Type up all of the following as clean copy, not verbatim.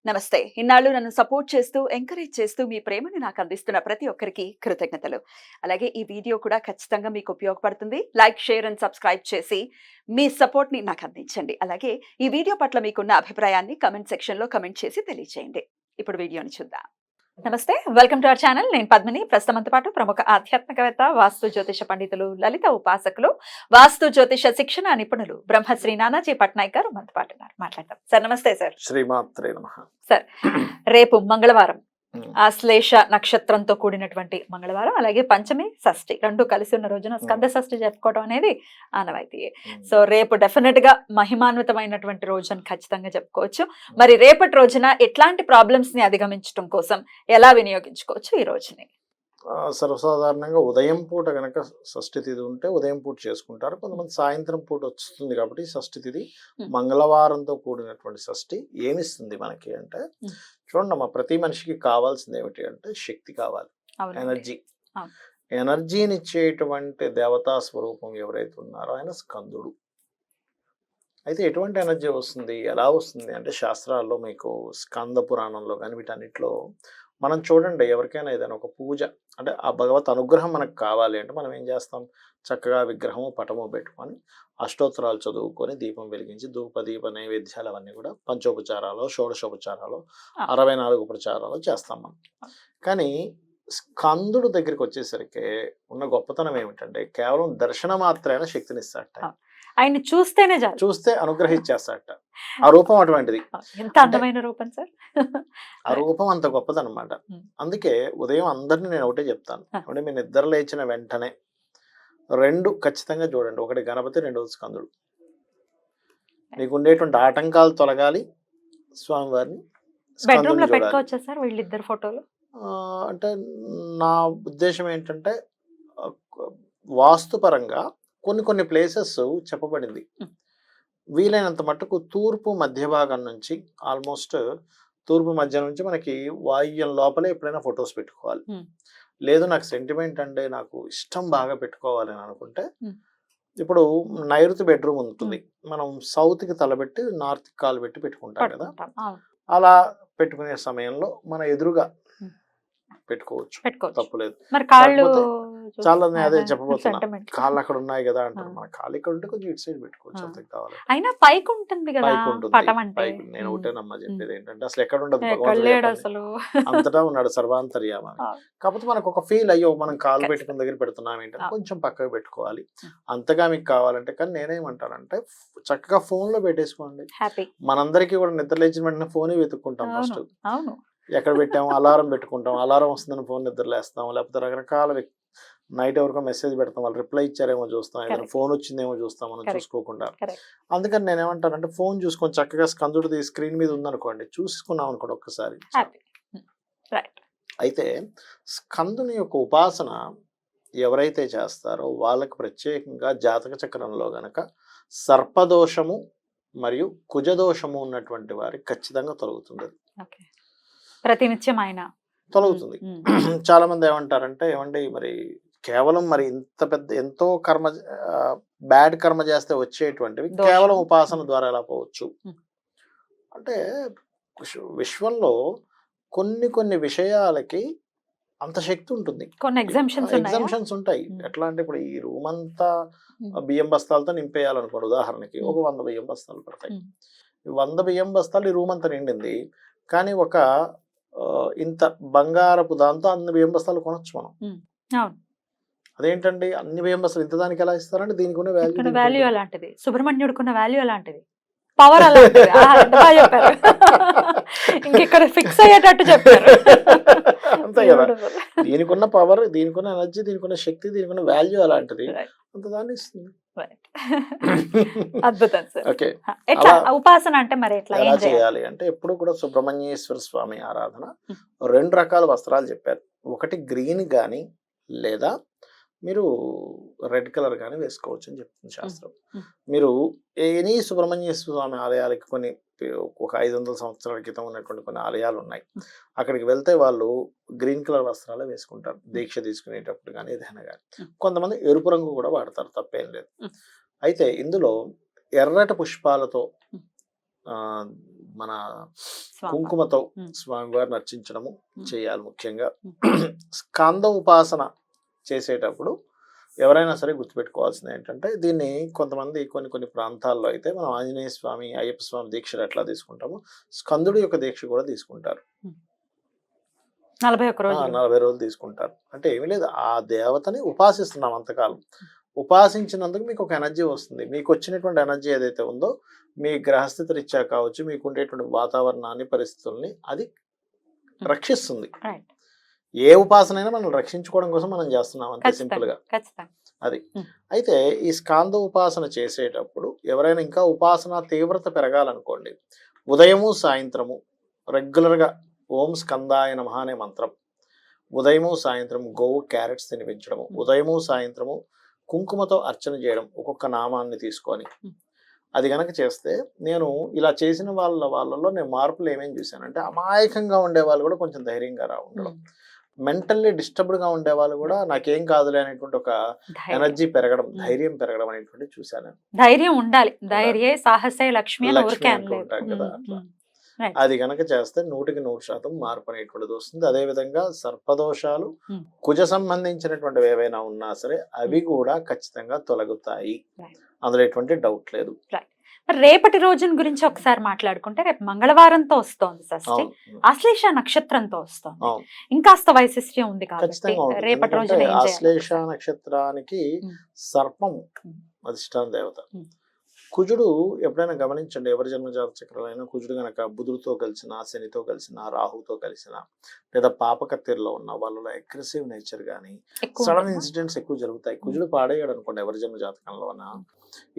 నమస్తే. ఇన్నాళ్ళు నన్ను సపోర్ట్ చేస్తూ, ఎంకరేజ్ చేస్తూ మీ ప్రేమని నాకు అందిస్తున్న ప్రతి ఒక్కరికి కృతజ్ఞతలు. అలాగే ఈ వీడియో కూడా ఖచ్చితంగా మీకు ఉపయోగపడుతుంది. లైక్, షేర్ అండ్ సబ్స్క్రైబ్ చేసి మీ సపోర్ట్‌ని నాకు అందించండి. అలాగే ఈ వీడియో పట్ల మీకున్న అభిప్రాయాన్ని కామెంట్ సెక్షన్‌లో కామెంట్ చేసి తెలియజేయండి. ఇప్పుడు వీడియోని చూద్దాం. నమస్తే. Welcome to our channel. నేను పద్మిని. ప్రస్తుతం మనతో పాటు ప్రముఖ ఆధ్యాత్మికవేత్త, వాస్తు జ్యోతిష పండితులు, లలిత ఉపాసకులు, వాస్తు జ్యోతిష శిక్షణ నిపుణులు బ్రహ్మశ్రీ నానాజీ పట్నాయక్ గారు మనతో పాటు ఉన్నారు. మాట్లాడతాం. సార్ నమస్తే సార్. శ్రీమాత్రే నమః. సార్, రేపు మంగళవారం ఆశ్లేష నక్షత్రంతో కూడినటువంటి మంగళవారం, అలాగే పంచమి, షష్ఠి రెండు కలిసి ఉన్న రోజున స్కంద షష్ఠి జరుపుకోవడం అనేది ఆనవాయితీ. సో రేపు డెఫినెట్ గా మహిమాన్వితమైనటువంటి రోజు అని ఖచ్చితంగా చెప్పుకోవచ్చు. మరి రేపటి రోజున ఎట్లాంటి ప్రాబ్లమ్స్ ని అధిగమించడం కోసం ఎలా వినియోగించుకోవచ్చు ఈ రోజుని? సర్వసాధారణంగా ఉదయం పూట గనక షష్ఠి తిథి ఉంటే ఉదయం పూట చేసుకుంటారు. కొంతమంది సాయంత్రం పూట వస్తుంది కాబట్టి షష్ఠి తిథి మంగళవారంతో కూడినటువంటి షష్ఠి ఏమిస్తుంది మనకి అంటే, చూడండి అమ్మా, ప్రతి మనిషికి కావాల్సింది ఏమిటి అంటే శక్తి కావాలి, ఎనర్జీ. ఎనర్జీని ఇచ్చేటువంటి దేవతా స్వరూపం ఎవరైతే ఉన్నారో ఆయన స్కందుడు. అయితే ఎటువంటి ఎనర్జీ వస్తుంది, ఎలా వస్తుంది అంటే శాస్త్రాల్లో మీకు స్కంద పురాణంలో కానీ వీటన్నిటిలో మనం చూడండి, ఎవరికైనా ఏదైనా ఒక పూజ అంటే ఆ భగవత్ అనుగ్రహం మనకు కావాలి అంటే మనం ఏం చేస్తాం, చక్కగా విగ్రహము పటము పెట్టుకొని అష్టోత్తరాలు చదువుకొని దీపం వెలిగించి ధూప దీప నైవేద్యాలు అవన్నీ కూడా పంచోపచారాలు, షోడశోపచారాలు, 64 ఉపచారాలు చేస్తాం మనం. కానీ స్కందుడు దగ్గరికి వచ్చేసరికి ఉన్న గొప్పతనం ఏమిటంటే కేవలం దర్శన మాత్రమే శక్తినిస్తాడట. ఆయన చూస్తేనే చూస్తే అనుగ్రహించేస్తాడట. ఆ రూపం అటువంటిది. ఎంత అందమైన రూపం సార్. ఆ రూపం అంత గొప్పదన్నమాట. అందుకే ఉదయం అందరినీ నేను ఒకటే చెప్తాను, అంటే మీరు నిద్ర లేచిన వెంటనే 2 ఖచ్చితంగా చూడండి. ఒకటి గణపతి, 2 స్కందుడు. మీకు ఉండేటువంటి ఆటంకాలు తొలగాలి, స్వామివారిని బెడ్రూమ్ లో పెట్టుకోవచ్చా సార్ వీళ్ళిద్దరు ఫోటోలు? అంటే నా ఉద్దేశం ఏంటంటే వాస్తుపరంగా కొన్ని ప్లేసెస్ చెప్పబడింది. వీలైనంత మట్టుకు తూర్పు మధ్య భాగం నుంచి, ఆల్మోస్ట్ తూర్పు మధ్య నుంచి మనకి వాయువ్యం లోపలే ఎప్పుడైనా ఫొటోస్ పెట్టుకోవాలి. లేదు నాకు సెంటిమెంట్ అంటే నాకు ఇష్టం బాగా పెట్టుకోవాలి అని అనుకుంటే, ఇప్పుడు నైరుతి బెడ్రూమ్ ఉంటుంది, మనం సౌత్కి తలబెట్టి నార్త్కి కాలు పెట్టి పెట్టుకుంటాం కదా. అలా పెట్టుకునే సమయంలో మన ఎదురుగా పెట్టుకోవచ్చు, తప్పులేదు. చాలా అదే చెప్పబోతున్నా, కాళ్ళు అక్కడ ఉన్నాయి కదా అంటారు. మన కాళ్ళు ఇక్కడ ఉంటే కొంచెం ఇటు సైడ్ పెట్టుకోవచ్చు, అంతే కావాలి. అయినా పైకి ఉంటుంది కదా పటం అంటే. నేను ఒకటేనమ్మా చెప్పేది ఏంటంటే, అసలు ఎక్కడ ఉండదు, భగవంతుడు అంతటా ఉన్నాడు, సర్వాంతర్యామ. కాకపోతే మనకు ఒక ఫీల్, అయ్యో మనం కాలు పెట్టుకున్న దగ్గర పెడుతున్నాం ఏంటంటే కొంచెం పక్కకు పెట్టుకోవాలి, అంతగా మీకు కావాలంటే. కానీ నేనేమంటానంటే చక్కగా ఫోన్ లో పెట్టేసుకోండి. మనందరికీ కూడా నిద్ర లేచిన వెంటనే ఫోన్ వెతుక్కుంటాం ఫస్ట్. ఎక్కడ పెట్టాము, అలారం పెట్టుకుంటాం, అలారం వస్తుందని ఫోన్ నిద్రలేస్తాం, లేకపోతే రకరకాల నైట్ ఎవరికో మెసేజ్ పెడతాం, వాళ్ళు రిప్లై ఇచ్చారేమో చూస్తాం, ఏదైనా ఫోన్ వచ్చిందేమో చూస్తాం మనం చూసుకోకుండా. అందుకని నేను ఏమంటానంటే ఫోన్ చూసుకొని చక్కగా స్కందుడిది స్క్రీన్ మీద ఉందనుకోండి, చూసుకున్నాం అనుకోండి ఒక్కసారి. అయితే స్కందుని యొక్క ఉపాసన ఎవరైతే చేస్తారో వాళ్ళకి ప్రత్యేకంగా జాతక చక్రంలో గనక సర్పదోషము మరియు కుజదోషము ఉన్నటువంటి వారికి ఖచ్చితంగా తొలగుతుంది. ప్రతినిత్యం ఆయన తొలగుతుంది. చాలా మంది ఏమంటారంటే, ఏమండి మరి కేవలం మరి ఇంత పెద్ద ఎంతో కర్మ, బ్యాడ్ కర్మ చేస్తే వచ్చేటువంటివి కేవలం ఉపాసన ద్వారా ఎలా పోవచ్చు అంటే, విశ్వంలో కొన్ని విషయాలకి అంత శక్తి ఉంటుంది, కొన్ని ఎగ్జామ్షన్స్ ఉంటాయి. ఎట్లా అంటే ఇప్పుడు ఈ రూమ్ అంతా బియ్యం బస్తాలతో నింపేయాలనుకోండి, ఉదాహరణకి ఒక 100 బియ్యం బస్తాలు పడతాయి. 100 బియ్యం బస్తాలు ఈ రూమ్ అంతా నిండింది, కానీ ఒక ఇంత బంగారపు దాంతో అన్ని బియ్యం బస్తాలు కొనొచ్చు మనం. అదేంటండి అన్ని బియ్యం బస్తాలు ఇంత దానికి ఎలా ఇస్తారంటే దీనికి ఉన్న వాల్యూ అలాంటిది, సుబ్రహ్మణ్యుడుకున్న వాల్యూ అలాంటిది, పవర్ అలాంటిది. ఇక్కడ ఫిక్స్ అయ్యేటట్టు చెప్పారు. అంతే కదా, దీనికున్న పవర్, దీనికున్న ఎనర్జీ, దీనికున్న శక్తి, దీనికున్న వాల్యూ అలాంటిది, అంత దాన్ని ఇస్తుంది. అద్భుతం సార్. ఓకే, ఉపాసన అంటే మరి ఎట్లా చేయాలి అంటే, ఎప్పుడు కూడా సుబ్రహ్మణ్యేశ్వర స్వామి ఆరాధన 2 రకాల వస్త్రాలు చెప్పారు. ఒకటి గ్రీన్ గాని లేదా మీరు రెడ్ కలర్ కానీ వేసుకోవచ్చు అని చెప్తుంది శాస్త్రం. మీరు ఎనీ సుబ్రహ్మణ్యేశ్వర స్వామి ఆలయాలకి ఒక 500 సంవత్సరాల క్రితం ఉన్నటువంటి కొన్ని ఆలయాలు ఉన్నాయి, అక్కడికి వెళ్తే వాళ్ళు గ్రీన్ కలర్ వస్త్రాలు వేసుకుంటారు దీక్ష తీసుకునేటప్పుడు కానీ ఏదైనా కానీ. కొంతమంది ఎరుపు రంగు కూడా వాడతారు, తప్పేం లేదు. అయితే ఇందులో ఎర్రటి పుష్పాలతో మన స్వామి. కుంకుమతో ఉమ్. స్వామివారిని అర్చించడము ఉమ్. చేయాలి. ముఖ్యంగా ఉమ్. స్కంద ఉపాసన చేసేటప్పుడు ఎవరైనా సరే గుర్తుపెట్టుకోవాల్సింది ఏంటంటే, దీన్ని కొంతమంది కొన్ని ప్రాంతాల్లో అయితే మనం ఆంజనేయ స్వామి, అయ్యప్ప స్వామి దీక్షలు ఎట్లా తీసుకుంటామో స్కందుడి యొక్క దీక్ష కూడా తీసుకుంటారు. 41 రోజులు 40 రోజులు తీసుకుంటారు. అంటే ఏమీ లేదు, ఆ దేవతని ఉపాసిస్తున్నాం అంతకాలం. ఉపాసించినందుకు మీకు ఒక ఎనర్జీ వస్తుంది. మీకు వచ్చినటువంటి ఎనర్జీ ఏదైతే ఉందో మీ గ్రహస్థితి రీత్యా కావచ్చు, మీకు ఉండేటువంటి వాతావరణాన్ని, పరిస్థితుల్ని అది రక్షిస్తుంది. రైట్. ఏ ఉపాసన అయినా మనం రక్షించుకోవడం కోసం మనం చేస్తున్నాం అంతే, సింపుల్ గా. ఖచ్చితంగా అది. అయితే ఈ స్కాంద ఉపాసన చేసేటప్పుడు ఎవరైనా ఇంకా ఉపాసన తీవ్రత పెరగాలనుకోండి, ఉదయము సాయంత్రము రెగ్యులర్ గా ఓం స్కందాయ నమః అనే మంత్రం, ఉదయము సాయంత్రం గోవు క్యారెట్స్ తినిపించడము, ఉదయము సాయంత్రము కుంకుమతో అర్చన చేయడం, ఒక్కొక్క నామాన్ని తీసుకొని అది గనక చేస్తే, నేను ఇలా చేసిన వాళ్ళలో నేను మార్పులు ఏమేమి చూశానంటే, అమాయకంగా ఉండే వాళ్ళు కూడా కొంచెం ధైర్యంగా ఉండడం, మెంటల్లీ డిస్టర్బ్డ్ గా ఉండే వాళ్ళు కూడా నాకేం కాదులే అనేటువంటి ఒక ఎనర్జీ పెరగడం, ధైర్యం పెరగడం అనేటువంటి చూశాను. ధైర్యం ఉండాలి. ధైర్యే సాహసే లక్ష్మి అని ఊరికే అంటూ అనలేదు. ఉంటాం కదా, అట్లా. అది గనక చేస్తే 100% మార్పు అనేటువంటిది వస్తుంది. అదే విధంగా సర్పదోషాలు, కుజ సంబంధించినటువంటివి ఏవైనా ఉన్నా సరే అవి కూడా ఖచ్చితంగా తొలగుతాయి. అందులో ఎటువంటి డౌట్ లేదు. రేపటి రోజున గురించి ఒకసారి మాట్లాడుకుంటే, రేపు మంగళవారంతో వస్తోంది షష్ఠి, ఆశ్లేష నక్షత్రంతో వస్తోంది. ఇంకాస్త వైశిష్ట్యం ఉంది కాబట్టి రేపటి రోజున ఆశ్లేష నక్షత్రానికి సర్పం అధిష్టాన దేవత. కుజుడు ఎప్పుడైనా గమనించండి, ఎవరి జన్మజాత చక్రాలైనా కుజుడు గనక బుధుడితో కలిసిన, శనితో కలిసిన, రాహుతో కలిసిన, లేదా పాపకత్తెరలో ఉన్న వాళ్ళలో అగ్రెసివ్ నేచర్ కానీ, సడన్ ఇన్సిడెంట్స్ ఎక్కువ జరుగుతాయి. కుజుడు పాడేయాడు అనుకోండి ఎవరి జన్మ జాతకంలోన,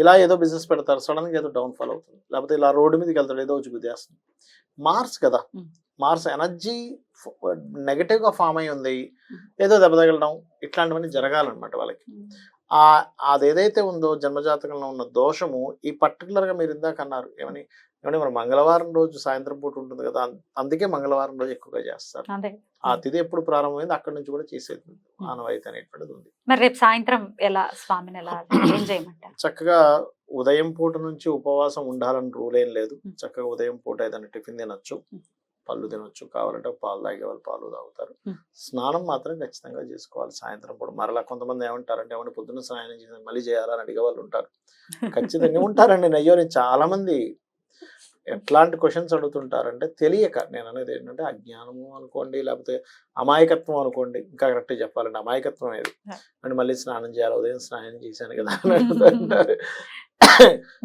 ఇలా ఏదో బిజినెస్ పెడతారు, సడన్ గా ఏదో డౌన్ ఫాల్ అవుతుంది, లేకపోతే ఇలా రోడ్డు మీదకి వెళ్తాడు, ఏదో వచ్చి గుద్దేస్తుంది. మార్స్ కదా, మార్స్ ఎనర్జీ నెగటివ్ గా ఫామ్ అయి ఉంది, ఏదో దెబ్బ తగలడం, ఇట్లాంటివన్నీ జరగాలన్నమాట వాళ్ళకి. అదేదైతే ఉందో జన్మజాతకంలో ఉన్న దోషము, ఈ పర్టికులర్ గా మీరు ఇందాక అన్నారు ఏమని, మరి మంగళవారం రోజు సాయంత్రం పూట ఉంటుంది కదా, అందుకే మంగళవారం రోజు ఎక్కువగా చేస్తారు. ఆ తిథి ఎప్పుడు ప్రారంభమైంది అక్కడి నుంచి కూడా చేసేది ఆనవాయితీ అనేటువంటిది ఉంది. మరి రేపు సాయంత్రం ఎలా స్వామిని ఎలా ఏం చేయమంటారు? చక్కగా ఉదయం పూట నుంచి ఉపవాసం ఉండాలని రూల్ ఏం లేదు. చక్కగా ఉదయం పూట ఏదైనా టిఫిన్ తినొచ్చు, పళ్ళు తినొచ్చు, కావాలంటే పాలు తాగే వాళ్ళు పాలు తాగుతారు. స్నానం మాత్రం ఖచ్చితంగా చేసుకోవాలి సాయంత్రం పూట. మరలా కొంతమంది ఏమంటారంటే, ఏమంటే పొద్దున్న స్నానం చేసి మళ్ళీ చేయాలని అడిగే వాళ్ళు ఉంటారు. ఖచ్చితంగా ఉంటారండి. అయ్యో, నేను చాలా మంది ఎట్లాంటి క్వశ్చన్స్ అడుగుతుంటారంటే తెలియక, నేను అనేది ఏంటంటే అజ్ఞానము అనుకోండి, లేకపోతే అమాయకత్వం అనుకోండి, ఇంకా కరెక్ట్ చెప్పాలంటే అమాయకత్వం ఏది అంటే మళ్ళీ స్నానం చేయాలి, ఉదయం స్నానం చేశాను కదా అంటారు.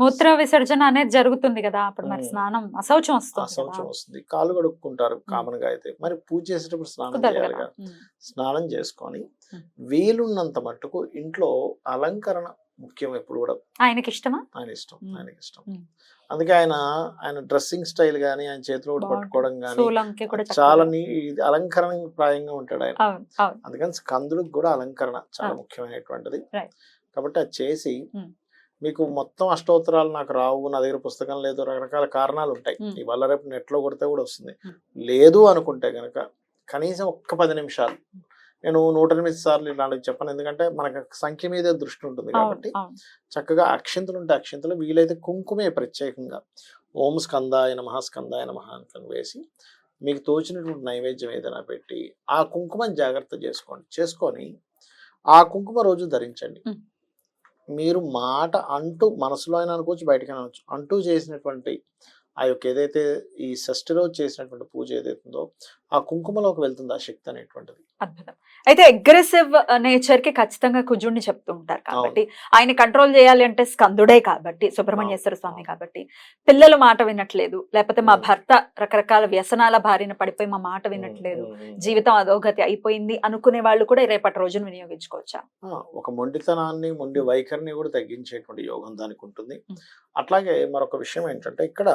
మూత్ర విసర్జన అనేది జరుగుతుంది కదా, అప్పుడు మరి స్నానం అశౌచం వస్తుంది, కాళ్ళు కడుక్కుంటారు కామన్ గా. అయితే మరి పూజ చేసేటప్పుడు స్నానం చేయాలి కదా. స్నానం చేసుకొని వీలున్నంత మట్టుకు ఇంట్లో అలంకరణ ముఖ్యం ఎప్పుడు కూడా. ఆయనకి ఇష్టమా? ఆయనకి ఇష్టం. అందుకే ఆయన డ్రెస్సింగ్ స్టైల్ గానీ, ఆయన చేతిలో పట్టుకోవడం గానీ చాలా అలంకరణ ప్రాయంగా ఉంటాడు ఆయన. అందుకని స్కందుడికి కూడా అలంకరణ చాలా ముఖ్యమైనటువంటిది. కాబట్టి అది చేసి, మీకు మొత్తం అష్టోత్తరాలు నాకు రావు, నా దగ్గర పుస్తకం లేదు, రకరకాల కారణాలు ఉంటాయి. ఇవాళ రేపు నెట్ లో కొడితే కూడా వస్తుంది. లేదు అనుకుంటే గనక కనీసం ఒక్క 10 నిమిషాలు, నేను 108 సార్లు ఇలాంటివి చెప్పను, ఎందుకంటే మనకు సంఖ్య మీదే దృష్టి ఉంటుంది కాబట్టి. చక్కగా అక్షింతలు ఉంటే అక్షింతలు, వీలైతే కుంకుమే ప్రత్యేకంగా ఓం స్కందాయ నమః స్కందాయ నమః అని వేసి, మీకు తోచినటువంటి నైవేద్యం ఏదైనా పెట్టి ఆ కుంకుమని జాగ్రత్త చేసుకొని ఆ కుంకుమ రోజు ధరించండి. మీరు మాట అంటూ మనసులో అయినా అనుకోవచ్చు, బయటకైనా అనొచ్చు, అంటూ చేసినటువంటి ఆ యొక్క ఏదైతే ఈ షష్ఠి రోజు చేసినటువంటి పూజ ఏదైతుందో ఆ కుంకుమలోకి వెళ్తుంది ఆ శక్తి అనేటువంటిది. అద్భుతం. అయితే అగ్రెసివ్ నేచర్ కి ఖచ్చితంగా కుజుడిని చెప్తూ ఉంటారు కాబట్టి, ఆయన కంట్రోల్ చేయాలి అంటే స్కందుడే కాబట్టి, సుబ్రహ్మణ్యేశ్వర స్వామి కాబట్టి, పిల్లలు మాట వినట్లేదు, లేకపోతే మా భర్త రకరకాల వ్యసనాల బారిన పడిపోయి మా మాట వినట్లేదు, జీవితం అధోగతి అయిపోయింది అనుకునే వాళ్ళు కూడా రేపటి రోజును వినియోగించుకోవచ్చా? ఒక మొండితనాన్ని, మొండి వైఖరిని కూడా తగ్గించేటువంటి యోగం దానికి ఉంటుంది. అట్లాగే మరొక విషయం ఏంటంటే, ఇక్కడ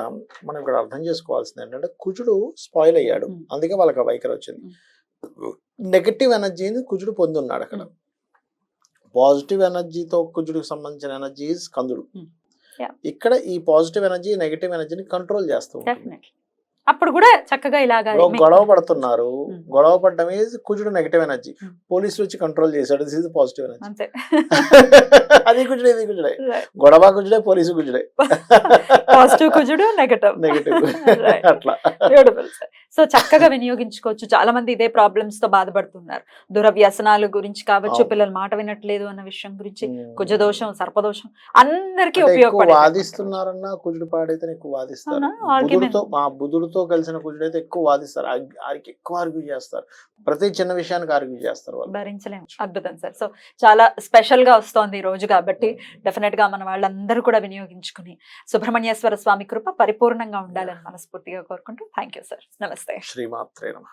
మనం ఇక్కడ అర్థం చేసుకోవాల్సింది ఏంటంటే, కుజుడు స్పాయిల్ అయ్యాడు, అందుకే వాళ్ళకి వైఖరి వచ్చింది. నెగటివ్ ఎనర్జీని కుజుడు పొంది ఉన్నాడు అక్కడ. పాజిటివ్ ఎనర్జీతో కుజుడికి సంబంధించిన ఎనర్జీ స్కందుడు. ఇక్కడ ఈ పాజిటివ్ ఎనర్జీ నెగటివ్ ఎనర్జీని కంట్రోల్ చేస్తూ ఉంటుంది. అప్పుడు కూడా చక్కగా ఇలాగా ఇప్పుడు గొడవ పడుతున్నారు, ఉమ్. గొడవ పడటం is కుజుడు నెగిటివ్ ఎనర్జీ, ఉమ్. పోలీసులు వచ్చి కంట్రోల్ చేశాడు, దిస్ ఇస్ పాజిటివ్ ఎనర్జీ. అంతే అది కుజుడే, ఇది కుజుడే, గొడవ కుజుడే, పోలీసు కుజుడే, పాజిటివ్ కుజుడు నెగటివ్ నెగిటివ్. Right. అట్లా బ్యూటిఫుల్ సార్. సో చక్కగా వినియోగించుకోవచ్చు. చాలా మంది ఇదే ప్రాబ్లమ్స్ తో బాధపడుతున్నారు. దురవ్యసనాల గురించి కావచ్చు, అవును. పిల్లలు మాట వినట్లేదు అన్న విషయం గురించి, ఉమ్. కుజదోషం, సర్పదోషం అందరికీ అంటే ఎక్కువ ఉపయోగపడే వాదిస్తున్నారన్నా కుజుడు పాడైతే ఎక్కువ వాదిస్తారు. అవునా? Argument. బుధుడితో కలిసిన కుజుడు అయితే ఎక్కువ వాదిస్తారు, ఆరికి ఎక్కువ ఆర్గ్యూ చేస్తారు, ప్రతి చిన్న విషయానికి ఆర్గ్యూ చేస్తారు వాళ్ళు. భరించలేము. అద్భుతం సార్. సో చాలా స్పెషల్ గా వస్తోంది ఈ రోజు కాబట్టి డెఫినెట్ గా మన వాళ్ళందరూ కూడా వినియోగించుకుని సుబ్రహ్మణ్యేశ్వర స్వామి కృప పరిపూర్ణంగా ఉండాలని మనస్ఫూర్తిగా కోరుకుంటూ థ్యాంక్ యూ సార్. నమస్తే. శ్రీమాత్రే నమః.